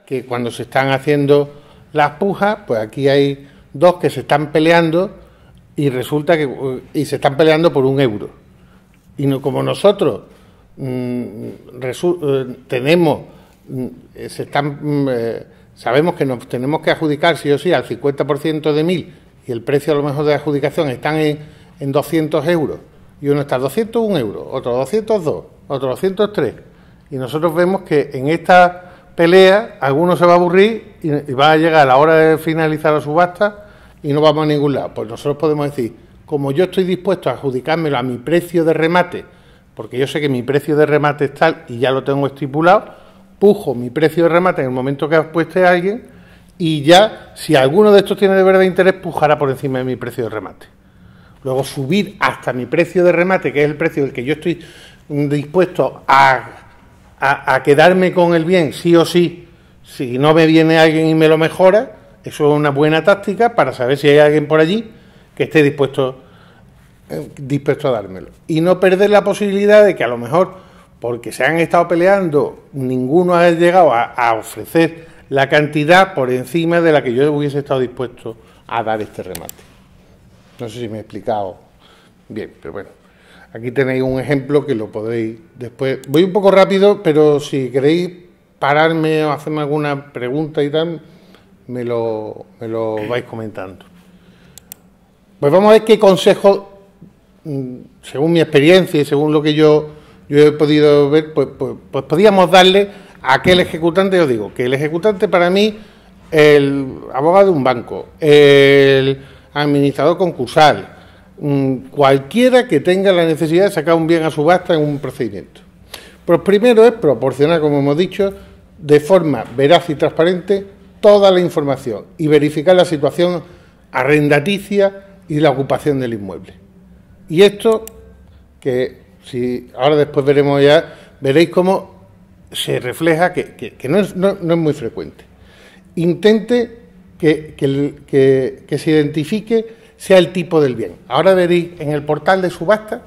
que cuando se están haciendo las pujas, pues aquí hay dos que se están peleando y resulta que se están peleando por 1 euro. Y no, como nosotros sabemos que nos tenemos que adjudicar sí o sí al 50% de 1.000 y el precio a lo mejor de adjudicación están en 200 euros y uno está a 201 euros, otro 202, otro 203 y nosotros vemos que en esta pelea alguno se va a aburrir y va a llegar a la hora de finalizar la subasta y no vamos a ningún lado. Pues nosotros podemos decir, como yo estoy dispuesto a adjudicármelo a mi precio de remate, porque yo sé que mi precio de remate es tal y ya lo tengo estipulado, pujo mi precio de remate en el momento que apueste a alguien y ya, si alguno de estos tiene de verdad interés, pujará por encima de mi precio de remate. Luego subir hasta mi precio de remate, que es el precio del que yo estoy dispuesto a quedarme con el bien, sí o sí, si no me viene alguien y me lo mejora, eso es una buena táctica para saber si hay alguien por allí que esté dispuesto a dármelo. Y no perder la posibilidad de que a lo mejor, porque se han estado peleando, ninguno ha llegado a ofrecer la cantidad por encima de la que yo hubiese estado dispuesto a dar este remate. No sé si me he explicado bien, pero bueno. Aquí tenéis un ejemplo que lo podéis después. Voy un poco rápido, pero si queréis pararme o hacerme alguna pregunta y tal, me lo vais comentando. Pues vamos a ver qué consejos, según mi experiencia y según lo que yo he podido ver, pues podíamos darle a aquel ejecutante. Os digo que el ejecutante para mí, el abogado de un banco, el administrador concursal, cualquiera que tenga la necesidad de sacar un bien a subasta en un procedimiento. Pues primero es proporcionar, como hemos dicho, de forma veraz y transparente toda la información y verificar la situación arrendaticia y la ocupación del inmueble. Y esto, que si ahora después veremos ya, veréis cómo se refleja que no es muy frecuente. Intente que se identifique sea el tipo del bien. Ahora veréis en el portal de subasta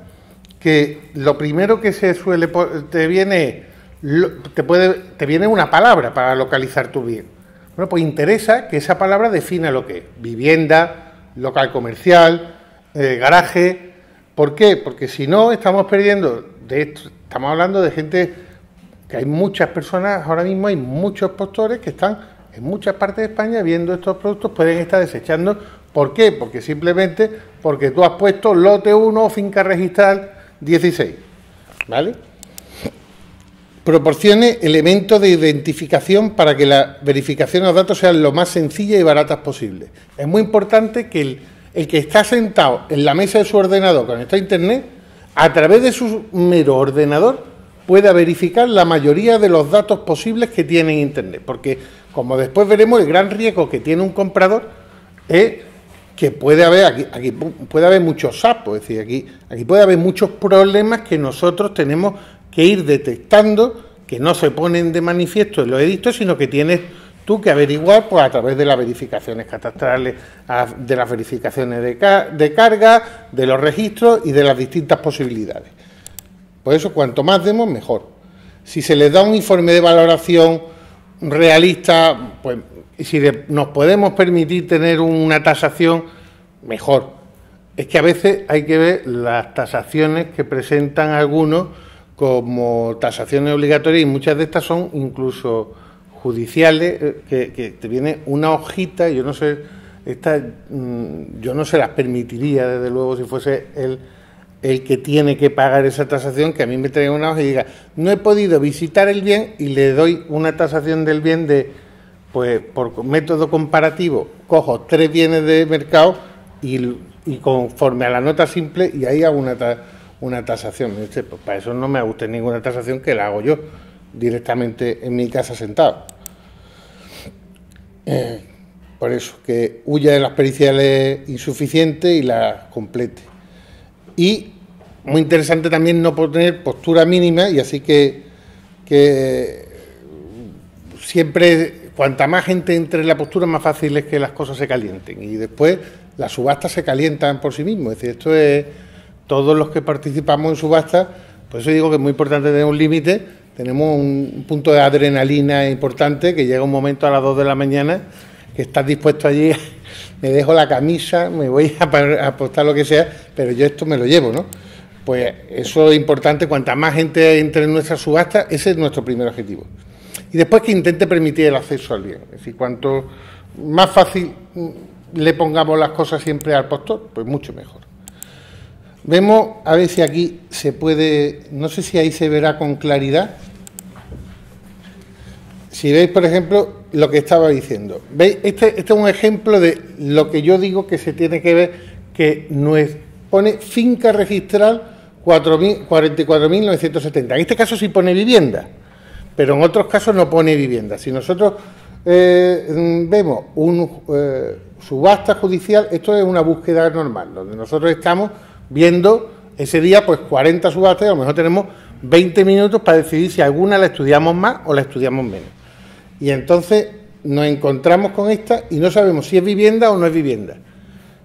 que lo primero que te viene una palabra para localizar tu bien. Bueno, pues interesa que esa palabra defina lo que es vivienda, local comercial, garaje. ¿Por qué? Porque si no estamos perdiendo de esto. Estamos hablando de gente, que hay muchas personas, ahora mismo hay muchos postores que están en muchas partes de España viendo estos productos, pueden estar desechando. ¿Por qué? Porque simplemente porque tú has puesto lote 1, finca registral 16, ¿vale? Proporcione elementos de identificación para que la verificación de los datos sean lo más sencillas y baratas posible. Es muy importante que el que está sentado en la mesa de su ordenador conectado a Internet, a través de su mero ordenador, pueda verificar la mayoría de los datos posibles que tiene en Internet. Porque, como después veremos, el gran riesgo que tiene un comprador es que puede haber, aquí puede haber muchos sapos, es decir, aquí puede haber muchos problemas que nosotros tenemos que ir detectando, que no se ponen de manifiesto en los edictos, sino que tienes tú que averiguar pues, a través de las verificaciones catastrales, de las verificaciones de carga, de los registros y de las distintas posibilidades. Por eso, cuanto más demos, mejor. Si se les da un informe de valoración realista, pues si nos podemos permitir tener una tasación, mejor. Es que a veces hay que ver las tasaciones que presentan algunos como tasaciones obligatorias y muchas de estas son incluso judiciales, que te viene una hojita, yo no sé, yo no se las permitiría desde luego si fuese el que tiene que pagar esa tasación, que a mí me traiga una hoja y diga, no he podido visitar el bien y le doy una tasación del bien pues por método comparativo, cojo 3 bienes de mercado y conforme a la nota simple y ahí hago una tasación. Pues para eso no me gusta ninguna tasación, que la hago yo directamente en mi casa sentado. Por eso, que huya de las periciales insuficientes y las complete. Y muy interesante también no poner postura mínima, y así que siempre, cuanta más gente entre en la postura, más fácil es que las cosas se calienten. Y después las subastas se calientan por sí mismos. Es decir, esto es, todos los que participamos en subastas, por eso digo que es muy importante tener un límite tenemos un punto de adrenalina importante, que llega un momento a las 2 de la mañana que estás dispuesto allí, me dejo la camisa, me voy a apostar lo que sea, pero yo esto me lo llevo, ¿no? Pues eso es importante, cuanta más gente entre en nuestra subasta, ese es nuestro primer objetivo. Y después que intente permitir el acceso al bien, es decir, cuanto más fácil le pongamos las cosas siempre al postor, pues mucho mejor. Vemos, a ver si aquí se puede, no sé si ahí se verá con claridad. Si veis, por ejemplo, lo que estaba diciendo. ¿Veis? Este es un ejemplo de lo que yo digo que se tiene que ver, que pone finca registral 44.970. En este caso sí pone vivienda, pero en otros casos no pone vivienda. Si nosotros vemos subasta judicial, esto es una búsqueda normal, donde nosotros estamos viendo ese día pues 40 subastas y a lo mejor tenemos 20 minutos para decidir si alguna la estudiamos más o la estudiamos menos. Y entonces nos encontramos con esta y no sabemos si es vivienda o no es vivienda.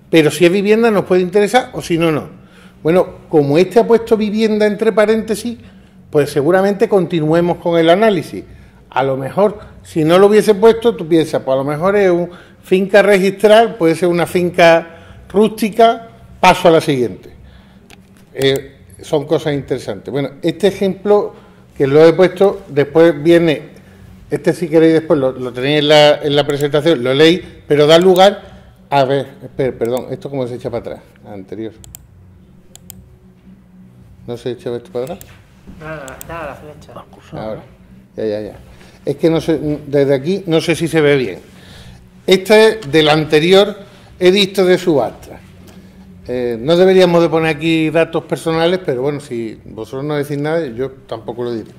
Pero si es vivienda nos puede interesar o si no, no. Bueno, como este ha puesto vivienda entre paréntesis, pues seguramente continuemos con el análisis. A lo mejor, si no lo hubiese puesto, tú piensas, pues a lo mejor es una finca registral, puede ser una finca rústica, paso a la siguiente. Son cosas interesantes. Bueno, este ejemplo que lo he puesto, después viene, este si queréis después lo tenéis en la presentación, lo leéis, pero da lugar a ver, perdón, esto cómo se echa para atrás, anterior. ¿No se echa esto para atrás? Nada, la flecha. Ahora, ya. Es que no sé, desde aquí no sé si se ve bien. Este es del anterior edicto de subasta. No deberíamos de poner aquí datos personales, pero bueno, si vosotros no decís nada, yo tampoco lo diré.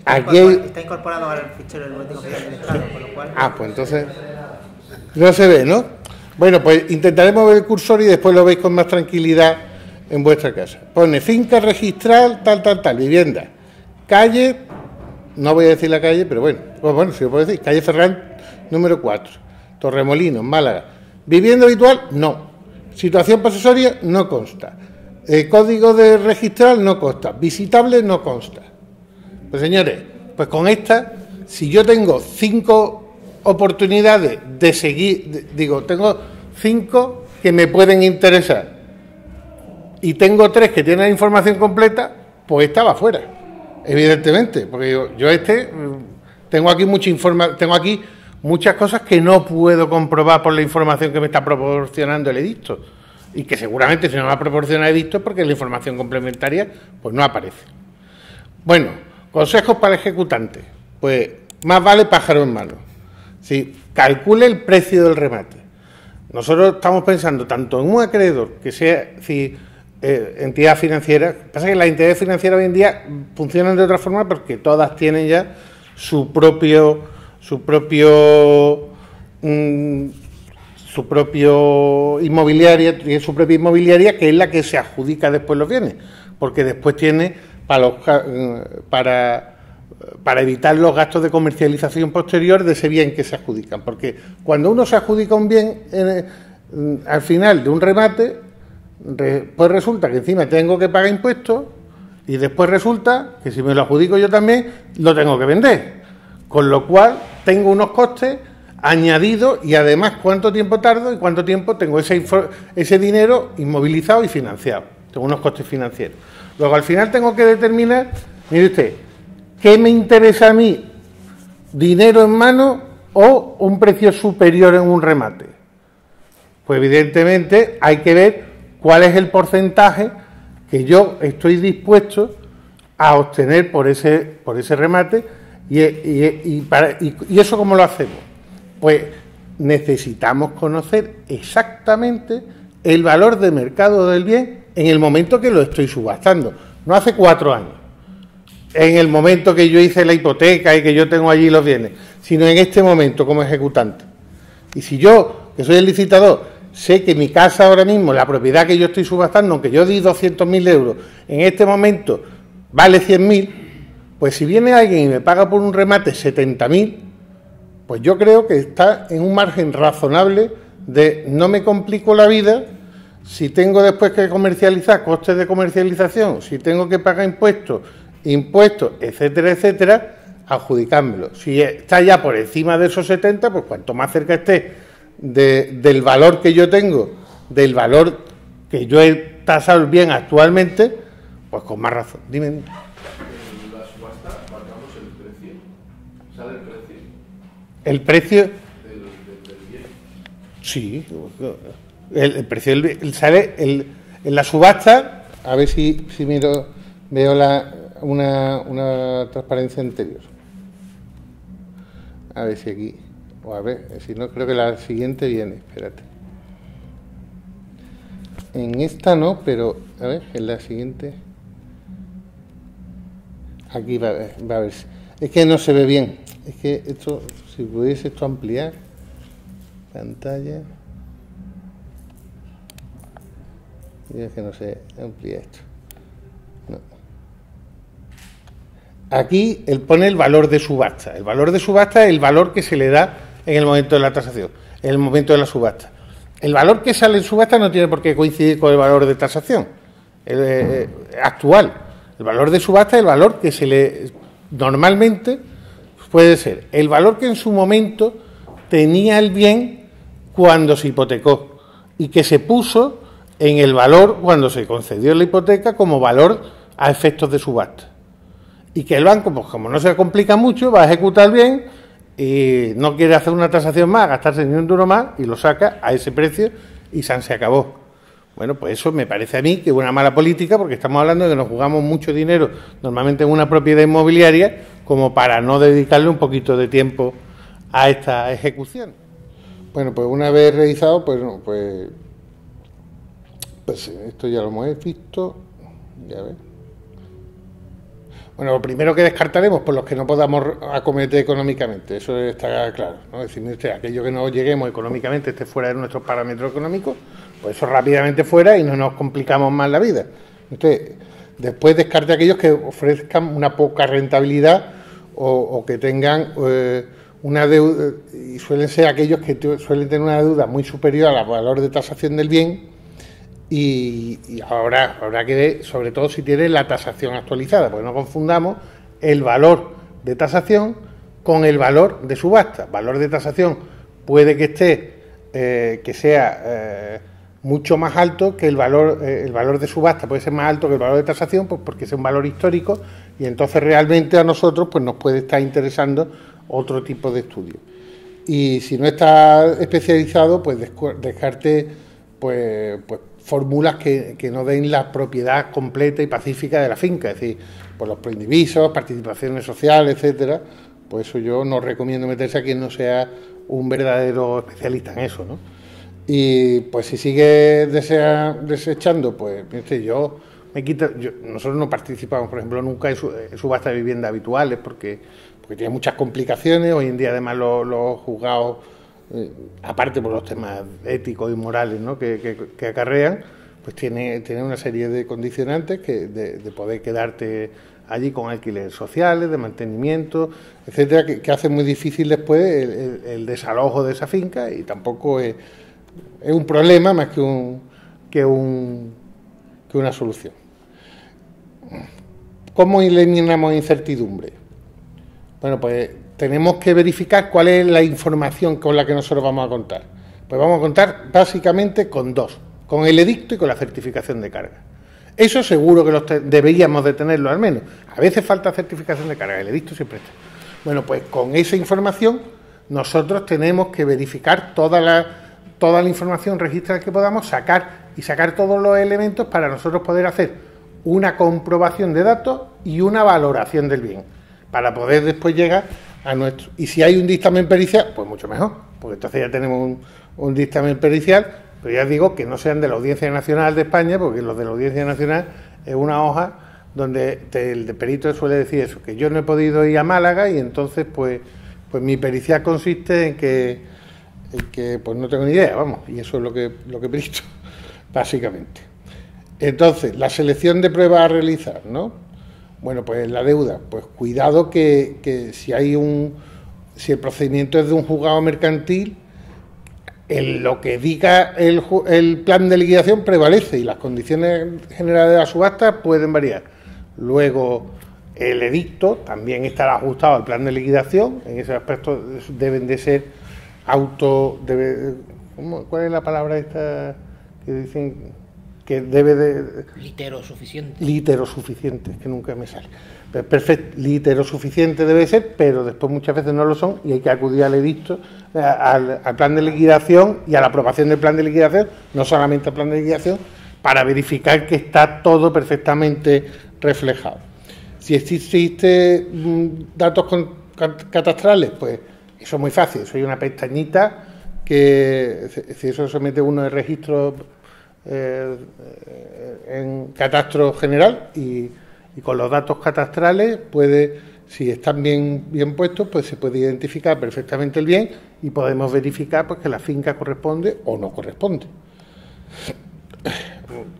Aquí está incorporado al fichero del Boletín Oficial del Estado, con lo cual... pues entonces no se ve, ¿no? Bueno, pues intentaremos ver el cursor y después lo veis con más tranquilidad en vuestra casa. Pone finca registral, tal, vivienda. Calle, no voy a decir la calle, pero bueno, si lo puedo decir, calle Ferrán, número 4, Torremolinos, Málaga. Vivienda habitual, no. Situación posesoria, no consta. Código de registral, no consta. Visitable, no consta. Pues señores, pues con esta, si yo tengo 5 oportunidades de seguir, tengo 5 que me pueden interesar y tengo 3 que tienen la información completa, pues esta va fuera, evidentemente, porque yo tengo aquí muchas cosas que no puedo comprobar por la información que me está proporcionando el edicto, y que seguramente si no me va a proporcionar el edicto es porque la información complementaria pues no aparece. Bueno, consejos para el ejecutante. Pues más vale pájaro en mano. Si calcule el precio del remate. Nosotros estamos pensando tanto en un acreedor que sea entidad financiera. Pasa que las entidades financieras hoy en día funcionan de otra forma porque todas tienen ya su propio inmobiliaria, tiene su propia inmobiliaria, que es la que se adjudica después los bienes, porque después tiene para evitar los gastos de comercialización posterior de ese bien que se adjudican, porque cuando uno se adjudica un bien al final de un remate, pues resulta que encima tengo que pagar impuestos y después resulta que si me lo adjudico yo también lo tengo que vender, con lo cual tengo unos costes añadidos y además cuánto tiempo tardo y cuánto tiempo tengo ese dinero inmovilizado y financiado. Tengo unos costes financieros. Luego al final tengo que determinar, mire usted, ¿qué me interesa a mí? ¿Dinero en mano o un precio superior en un remate? Pues evidentemente hay que ver cuál es el porcentaje que yo estoy dispuesto a obtener por ese remate y eso ¿cómo lo hacemos? Pues necesitamos conocer exactamente el valor de mercado del bien en el momento que lo estoy subastando, no hace 4 años, en el momento que yo hice la hipoteca y que yo tengo allí los bienes, sino en este momento como ejecutante. Y si yo, que soy el licitador, sé que mi casa ahora mismo, la propiedad que yo estoy subastando, aunque yo di 200.000 euros, en este momento vale 100.000, pues si viene alguien y me paga por un remate 70.000, pues yo creo que está en un margen razonable de no me complico la vida. Si tengo después que comercializar, costes de comercialización, si tengo que pagar impuestos impuestos, etcétera, etcétera, adjudicármelo. Si está ya por encima de esos 70, pues cuanto más cerca esté del valor que yo tengo, del valor que yo he tasado el bien actualmente, pues con más razón. Dime. En la subasta marcamos el precio. ¿Sale el precio? ¿El precio? Del bien. Sí. El precio sale en la subasta. A ver si veo una transparencia anterior. A ver si aquí. O a ver, si no, creo que la siguiente viene. Espérate. En esta no, pero a ver, en la siguiente. Aquí va a ver. Es que no se ve bien. Es que esto, si pudiese esto ampliar. Pantalla. Y es que no se amplía esto. No. Aquí él pone el valor de subasta. El valor de subasta es el valor que se le da en el momento de la tasación, en el momento de la subasta. El valor que sale en subasta no tiene por qué coincidir con el valor de tasación actual. El valor de subasta es el valor que se le normalmente puede ser el valor que en su momento tenía el bien cuando se hipotecó y que se puso en el valor cuando se concedió la hipoteca como valor a efectos de subasta. Y que el banco, pues como no se complica mucho, va a ejecutar bien y no quiere hacer una tasación más, gastarse ni un duro más y lo saca a ese precio y se acabó. Bueno, pues eso me parece a mí que es una mala política porque estamos hablando de que nos jugamos mucho dinero normalmente en una propiedad inmobiliaria como para no dedicarle un poquito de tiempo a esta ejecución. Bueno, pues una vez realizado, pues esto ya lo hemos visto, ya ves. Bueno, lo primero que descartaremos, por los que no podamos acometer económicamente, eso está claro, ¿no? Es decir, aquello que no lleguemos económicamente esté fuera de nuestros parámetros económicos, pues eso rápidamente fuera y no nos complicamos más la vida. Entonces, después descarte aquellos que ofrezcan una poca rentabilidad o que tengan una deuda, y suelen ser aquellos que suelen tener una deuda muy superior al valor de tasación del bien. Y ahora habrá que ver, sobre todo si tiene la tasación actualizada, porque no confundamos el valor de tasación con el valor de subasta. Valor de tasación puede que esté, que sea mucho más alto que el valor de subasta, puede ser más alto que el valor de tasación, pues porque es un valor histórico y entonces realmente a nosotros pues nos puede estar interesando otro tipo de estudio. Y si no está especializado, pues descarte pues fórmulas que no den la propiedad completa y pacífica de la finca, es decir, por los proindivisos, participaciones sociales, etcétera. Pues eso yo no recomiendo meterse a quien no sea un verdadero especialista en eso, ¿no? Y pues si sigue desechando, pues yo me quito. Nosotros no participamos, por ejemplo, nunca en subastas de viviendas habituales porque tiene muchas complicaciones. Hoy en día, además, los juzgados, aparte por los temas éticos y morales, ¿no?, que acarrean, pues tiene una serie de condicionantes de poder quedarte allí con alquileres sociales, de mantenimiento, etcétera, que hacen muy difícil después el desalojo de esa finca, y tampoco es un problema más que una solución. ¿Cómo eliminamos incertidumbre? Bueno, pues tenemos que verificar cuál es la información con la que nosotros vamos a contar. Pues vamos a contar básicamente con dos, con el edicto y con la certificación de carga. Eso seguro que deberíamos de tenerlo al menos. A veces falta certificación de carga, el edicto siempre está. Bueno, pues con esa información nosotros tenemos que verificar toda la información registrada que podamos sacar todos los elementos para nosotros poder hacer una comprobación de datos y una valoración del bien, para poder después llegar a nuestro. Y si hay un dictamen pericial, pues mucho mejor, porque entonces ya tenemos un dictamen pericial, pero ya digo que no sean de la Audiencia Nacional de España, porque los de la Audiencia Nacional es una hoja donde el perito suele decir eso, que yo no he podido ir a Málaga y entonces pues mi pericial consiste en que pues no tengo ni idea, vamos, y eso es lo que he visto, básicamente. Entonces, la selección de pruebas a realizar, ¿no? Bueno, pues la deuda, pues cuidado que si el procedimiento es de un juzgado mercantil, lo que diga el plan de liquidación prevalece y las condiciones generales de la subasta pueden variar. Luego, El edicto también estará ajustado al plan de liquidación. En ese aspecto deben de ser ¿cuál es la palabra esta que dicen que debe de... Literosuficiente, es que nunca me sale. Perfecto, literosuficiente debe ser, pero después muchas veces no lo son y hay que acudir al edicto, al plan de liquidación y a la aprobación del plan de liquidación, no solamente al plan de liquidación, para verificar que está todo perfectamente reflejado. Si existe datos catastrales, pues eso es muy fácil, eso hay una pestañita que, si eso se mete uno en registro en catastro general y con los datos catastrales si están bien puestos, pues se puede identificar perfectamente el bien y podemos verificar pues que la finca corresponde o no corresponde.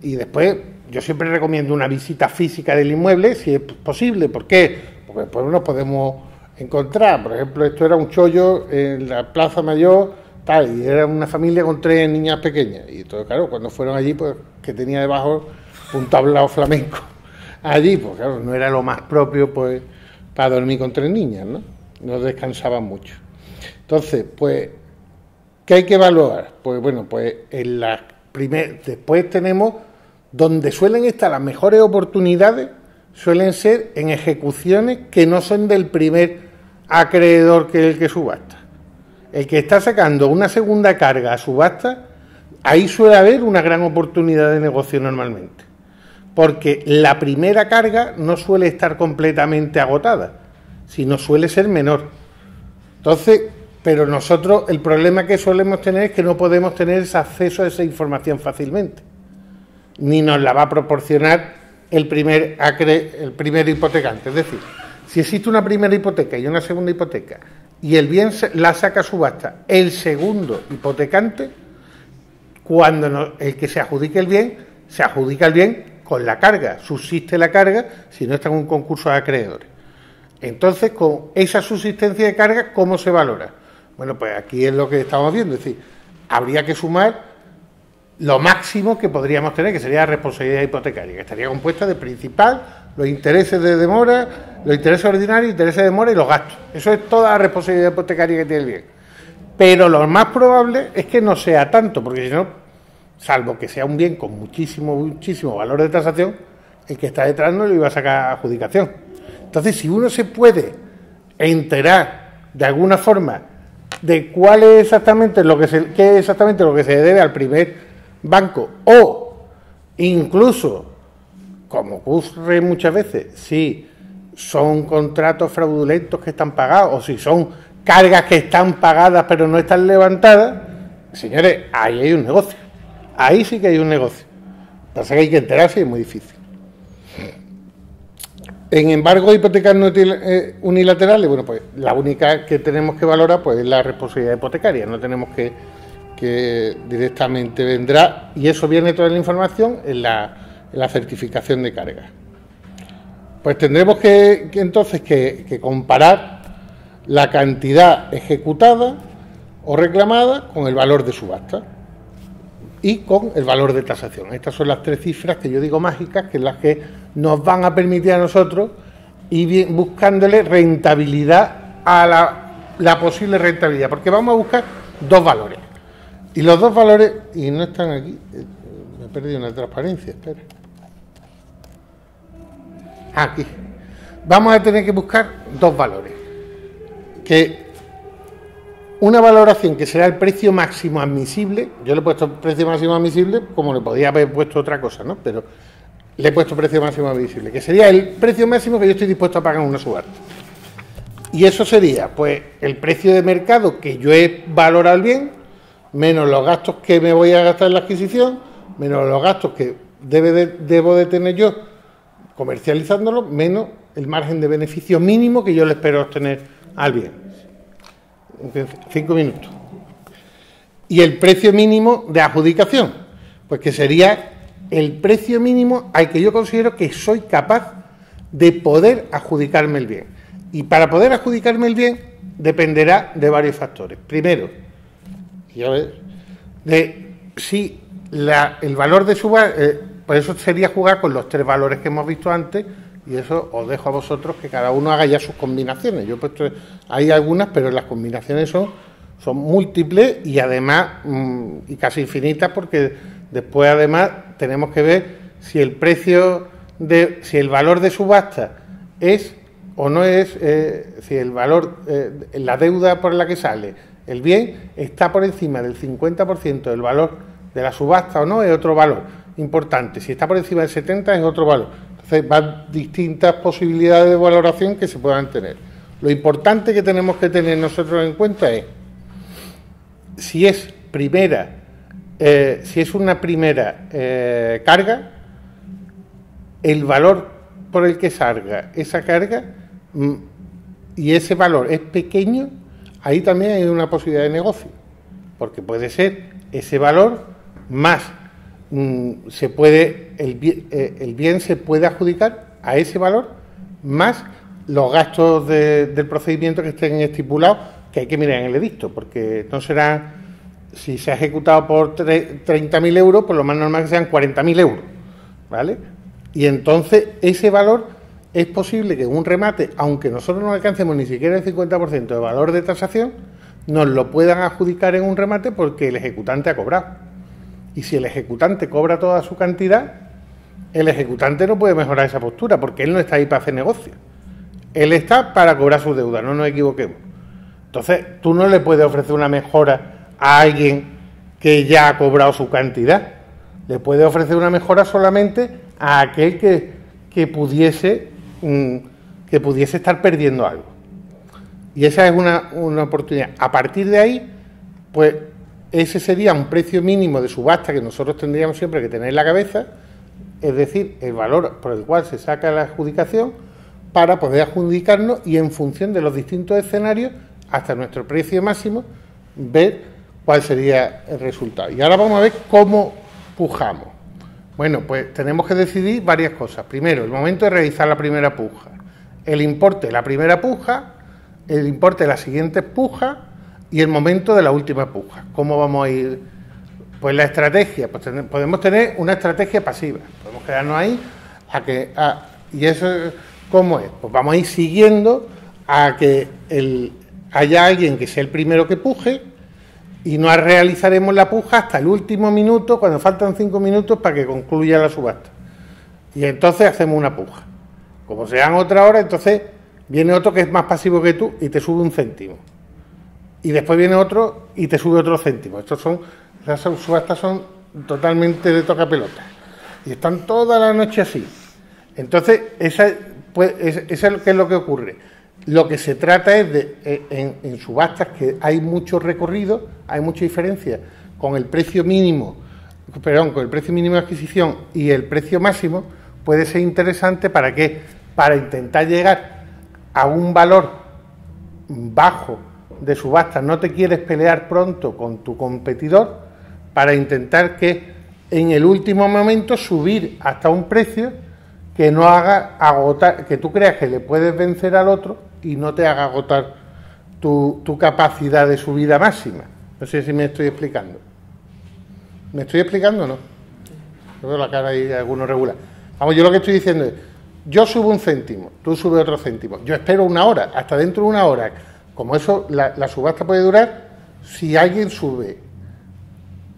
Y después yo siempre recomiendo una visita física del inmueble si es posible. ¿Por qué? Porque después nos podemos encontrar, por ejemplo, esto era un chollo en la Plaza Mayor, tal, y era una familia con 3 niñas pequeñas, y todo, claro, cuando fueron allí, pues que tenía debajo un tablao flamenco allí, pues claro, no era lo más propio pues para dormir con 3 niñas, no descansaban mucho. Entonces, pues, ¿qué hay que evaluar? Pues bueno, pues después tenemos donde suelen estar las mejores oportunidades, suelen ser en ejecuciones que no son del primer acreedor que es el que subasta. El que está sacando una segunda carga a subasta, ahí suele haber una gran oportunidad de negocio normalmente, porque la primera carga no suele estar completamente agotada, sino suele ser menor. Entonces, pero nosotros el problema que solemos tener es que no podemos tener ese acceso a esa información fácilmente, ni nos la va a proporcionar el primer hipotecante. Es decir, si existe una primera hipoteca y una segunda hipoteca y el bien la saca a subasta el segundo hipotecante, cuando el que se adjudique el bien, se adjudica el bien con la carga, subsiste la carga si no está en un concurso de acreedores. Entonces, con esa subsistencia de carga, ¿cómo se valora? Bueno, pues aquí es lo que estamos viendo, es decir, habría que sumar lo máximo que podríamos tener, que sería la responsabilidad hipotecaria, que estaría compuesta de principal, los intereses de demora, los intereses ordinarios, intereses de demora y los gastos. Eso es toda la responsabilidad hipotecaria que tiene el bien. Pero lo más probable es que no sea tanto, porque si no, salvo que sea un bien con muchísimo valor de tasación, el que está detrás no lo iba a sacar a adjudicación. Entonces, si uno se puede enterar de alguna forma de cuál es exactamente qué es exactamente lo que se debe al primer banco, o incluso, como ocurre muchas veces, si son contratos fraudulentos que están pagados, o si son cargas que están pagadas pero no están levantadas, señores, ahí hay un negocio. Ahí sí que hay un negocio. Pasa que hay que enterarse y es muy difícil. En embargo, hipotecas unilaterales, bueno, pues la única que tenemos que valorar pues es la responsabilidad hipotecaria. No tenemos que directamente vendrá, y eso viene toda la información en la certificación de carga. Pues tendremos entonces que comparar la cantidad ejecutada o reclamada con el valor de subasta y con el valor de tasación. Estas son las 3 cifras que yo digo mágicas, que es las que nos van a permitir a nosotros ir buscándole rentabilidad a la posible rentabilidad, porque vamos a buscar 2 valores. Y los 2 valores, y no están aquí, me he perdido una transparencia, espera. Aquí. Vamos a tener que buscar 2 valores. Que una valoración que será el precio máximo admisible, yo le he puesto precio máximo admisible como le podía haber puesto otra cosa, ¿no? Pero le he puesto precio máximo admisible, que sería el precio máximo que yo estoy dispuesto a pagar en una subasta. Y eso sería, pues, el precio de mercado que yo he valorado el bien, menos los gastos que me voy a gastar en la adquisición, menos los gastos que debo de tener yo comercializándolo, menos el margen de beneficio mínimo que yo le espero obtener al bien. 5 minutos. Y el precio mínimo de adjudicación, pues que sería el precio mínimo al que yo considero que soy capaz de poder adjudicarme el bien. Y para poder adjudicarme el bien dependerá de varios factores. Primero, de si el valor de subasta, por eso sería jugar con los 3 valores que hemos visto antes, Y eso os dejo a vosotros que cada uno haga ya sus combinaciones. Yo he puesto, hay algunas, pero las combinaciones son múltiples y además y casi infinitas, porque después además tenemos que ver si el precio si el valor de subasta es o no es, si el valor, la deuda por la que sale el bien está por encima del 50% del valor de la subasta o no, es otro valor importante. Si está por encima del 70% es otro valor. Entonces van distintas posibilidades de valoración que se puedan tener. Lo importante que tenemos que tener nosotros en cuenta es si es una primera carga, el valor por el que salga esa carga y ese valor es pequeño, ahí también hay una posibilidad de negocio, porque puede ser ese valor más el bien se puede adjudicar a ese valor más los gastos del procedimiento que estén estipulados, que hay que mirar en el edicto, porque no será, si se ha ejecutado por 30.000 euros, pues lo más normal es que sean 40.000 euros, ¿vale? Y entonces ese valor es posible que en un remate, aunque nosotros no alcancemos ni siquiera el 50% de valor de tasación, nos lo puedan adjudicar en un remate porque el ejecutante ha cobrado. Y si el ejecutante cobra toda su cantidad, el ejecutante no puede mejorar esa postura, porque él no está ahí para hacer negocio. Él está para cobrar su deuda, no nos equivoquemos. Entonces, tú no le puedes ofrecer una mejora a alguien que ya ha cobrado su cantidad. Le puedes ofrecer una mejora solamente a aquel que pudiese estar perdiendo algo. Y esa es una oportunidad. A partir de ahí, pues ese sería un precio mínimo de subasta que nosotros tendríamos siempre que tener en la cabeza, es decir, el valor por el cual se saca la adjudicación para poder adjudicarnos y en función de los distintos escenarios, hasta nuestro precio máximo, ver cuál sería el resultado. Y ahora vamos a ver cómo pujamos. Bueno, pues tenemos que decidir varias cosas. Primero, el momento de realizar la primera puja, el importe de la primera puja, el importe de la siguiente puja y el momento de la última puja. ¿Cómo vamos a ir? Pues la estrategia, pues podemos tener una estrategia pasiva, podemos quedarnos ahí y eso, ¿cómo es? Pues vamos a ir siguiendo a que haya alguien que sea el primero que puje y no realizaremos la puja hasta el último minuto, cuando faltan 5 minutos para que concluya la subasta. Y entonces hacemos una puja. Como sean otra hora, entonces viene otro que es más pasivo que tú y te sube 1 céntimo. Y después viene otro y te sube otro céntimo. Las subastas son totalmente de tocapelota. Y están toda la noche así. Entonces, esa es lo que ocurre. Lo que se trata es en subastas que hay mucho recorrido, hay mucha diferencia con el precio mínimo, con el precio mínimo de adquisición y el precio máximo, puede ser interesante para intentar llegar a un valor bajo de subasta. No te quieres pelear pronto con tu competidor para intentar que en el último momento subir hasta un precio que no haga agotar, que tú creas que le puedes vencer al otro y no te haga agotar tu capacidad de subida máxima. No sé si me estoy explicando. ¿Me estoy explicando o no? Yo veo la cara ahí de alguno regular. Vamos, yo lo que estoy diciendo es, yo subo 1 céntimo, tú subes otro céntimo. Yo espero 1 hora, hasta dentro de 1 hora. Como eso, la subasta puede durar, si alguien sube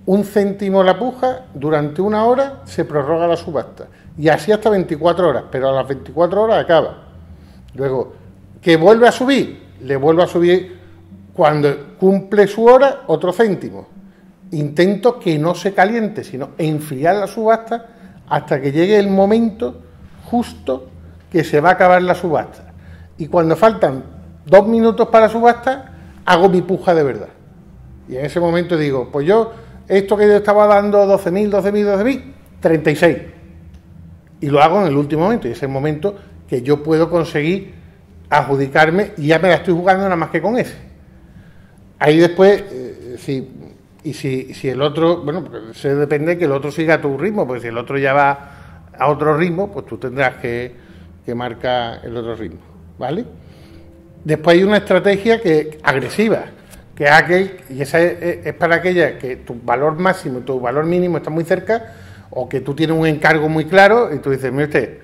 1 céntimo la puja, durante 1 hora se prorroga la subasta. Y así hasta 24 horas, pero a las 24 horas acaba. Luego, que vuelve a subir, le vuelve a subir cuando cumple su hora otro céntimo. Intento que no se caliente, sino enfriar la subasta hasta que llegue el momento justo que se va a acabar la subasta. Y cuando faltan 2 minutos para la subasta, hago mi puja de verdad. Y en ese momento digo, pues esto que yo estaba dando 12.000, 36. Y lo hago en el último momento, y ese es el momento que yo puedo conseguir adjudicarme y ya me la estoy jugando nada más que con ese. Ahí después, si el otro, bueno, se depende de que el otro siga a tu ritmo, porque si el otro ya va a otro ritmo, pues tú tendrás que marcar el otro ritmo, ¿vale? Después hay una estrategia agresiva, que es aquel, y esa es para aquella que tu valor máximo y tu valor mínimo están muy cerca, o que tú tienes un encargo muy claro y tú dices, mire usted,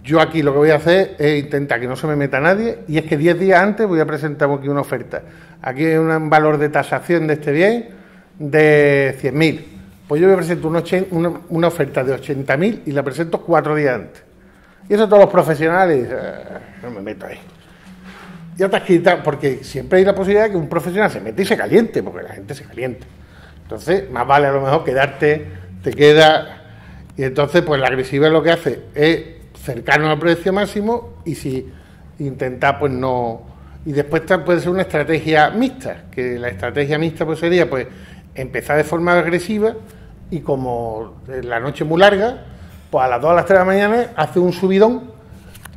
Yo aquí lo que voy a hacer es intentar que no se me meta nadie, y es que 10 días antes voy a presentar aquí una oferta. Aquí hay un valor de tasación de este bien de 100.000. Pues yo voy a presentar una oferta de 80.000 y la presento 4 días antes. Y eso todos los profesionales, no me meto ahí. Y otras quitas, porque siempre hay la posibilidad de que un profesional se mete y se caliente, porque la gente se calienta. Entonces, más vale a lo mejor quedarte, te queda. Y entonces, pues la agresiva lo que hace es cercarnos al precio máximo, y si intentar, pues no. Y después puede ser una estrategia mixta, que la estrategia mixta pues sería pues empezar de forma agresiva, y como la noche es muy larga, pues a las 2 a las 3 de la mañana hace un subidón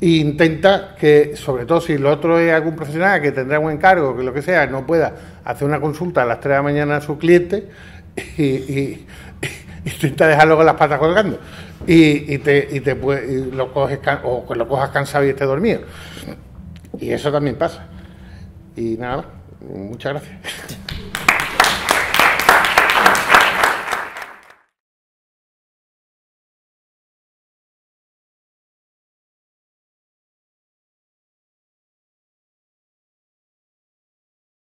e intenta que, sobre todo si lo otro es algún profesional que tendrá un encargo, que lo que sea, no pueda hacer una consulta a las 3 de la mañana a su cliente, y intenta dejarlo con las patas colgando, y lo coges, o que lo cojas cansado y esté dormido. Y eso también pasa. Y nada más, muchas gracias.